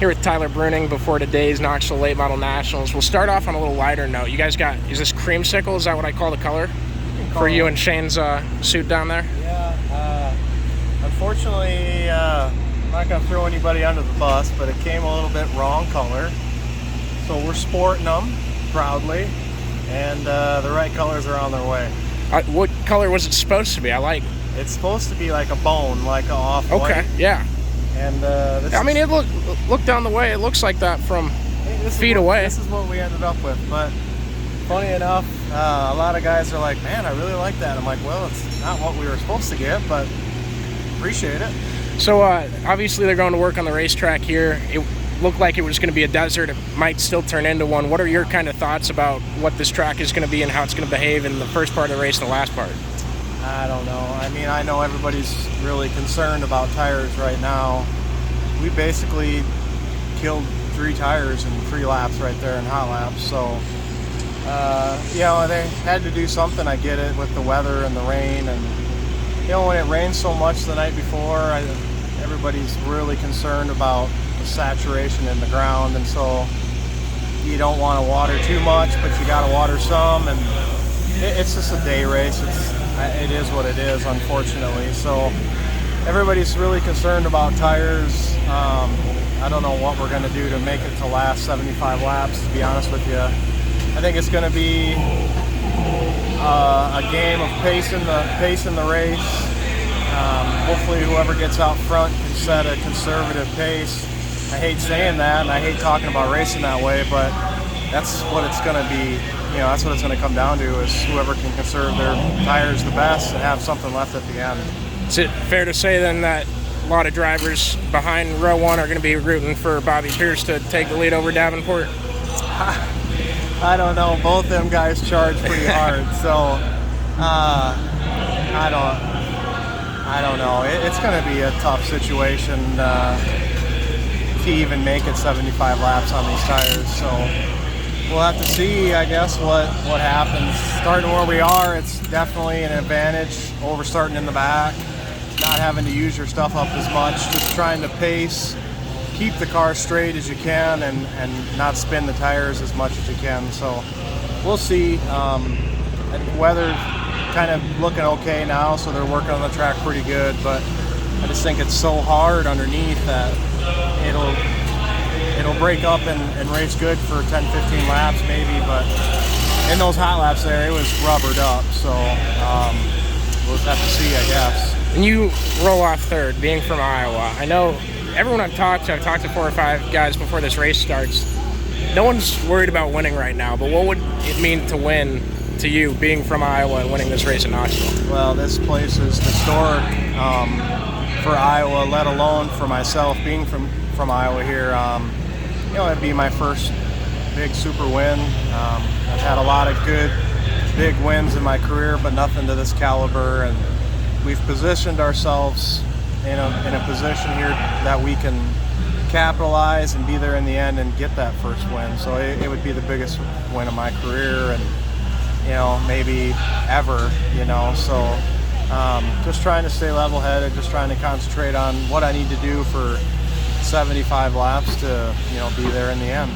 Here with Tyler Bruening before today's Knoxville Late Model Nationals. We'll start off on a little lighter note. You guys got, is this creamsicle? Is that what I call the color? For you and Shane's suit down there? Yeah, unfortunately, I'm not going to throw anybody under the bus, but it came a little bit wrong color. So we're sporting them proudly, and the right colors are on their way. What color was it supposed to be? I like it. It's supposed to be like a bone, like a off-white. Okay, yeah. And I mean, it look down the way. It looks like that from feet away. This is what we ended up with. But funny enough, a lot of guys are like, "Man, I really like that." I'm like, "Well, it's not what we were supposed to get, but appreciate it." So obviously they're going to work on the racetrack here. It looked like it was going to be a desert. It might still turn into one. What are your kind of thoughts about what this track is going to be and how it's going to behave in the first part of the race and the last part? I don't know. I mean, I know everybody's really concerned about tires right now. We basically killed 3 tires in 3 laps right there in hot laps. So, you know, they had to do something. I get it with the weather and the rain. And, you know, when it rains so much the night before, everybody's really concerned about the saturation in the ground. And so you don't want to water too much, but you got to water some. And it's just a day race. It is what it is, unfortunately. So everybody's really concerned about tires. I don't know what we're going to do to make it to last 75 laps, to be honest with you. I think it's going to be a game of pace in the race. Hopefully whoever gets out front can set a conservative pace. I hate saying that, and I hate talking about racing that way, but that's what it's going to be. You know, that's what it's going to come down to, is whoever can conserve their tires the best and have something left at the end. Is it fair to say then that a lot of drivers behind row 1 are going to be rooting for Bobby Pierce to take the lead over Davenport? I don't know. Both them guys charge pretty hard, so I don't know. It's going to be a tough situation to even make it 75 laps on these tires. So we'll have to see, I guess, what happens. Starting where we are, it's definitely an advantage over starting in the back, not having to use your stuff up as much, just trying to pace, keep the car straight as you can, and not spin the tires as much as you can. So we'll see. Weather's kind of looking okay now, so they're working on the track pretty good, but I just think it's so hard underneath that it'll break up and race good for 10-15 laps maybe, but in those hot laps there, it was rubbered up, so we'll just have to see, I guess. And you roll off third, being from Iowa. I know everyone I've talked to 4 or 5 guys before this race starts, no one's worried about winning right now, but what would it mean to win to you, being from Iowa and winning this race in Knoxville? Well, this place is historic for Iowa, let alone for myself, being from Iowa here. You know, it'd be my first big super win. I've had a lot of good big wins in my career, but nothing to this caliber. And we've positioned ourselves in a position here that we can capitalize and be there in the end and get that first win. So it would be the biggest win of my career, and you know, maybe ever. You know, so just trying to stay level-headed, just trying to concentrate on what I need to do for 75 laps to, you know, be there in the end.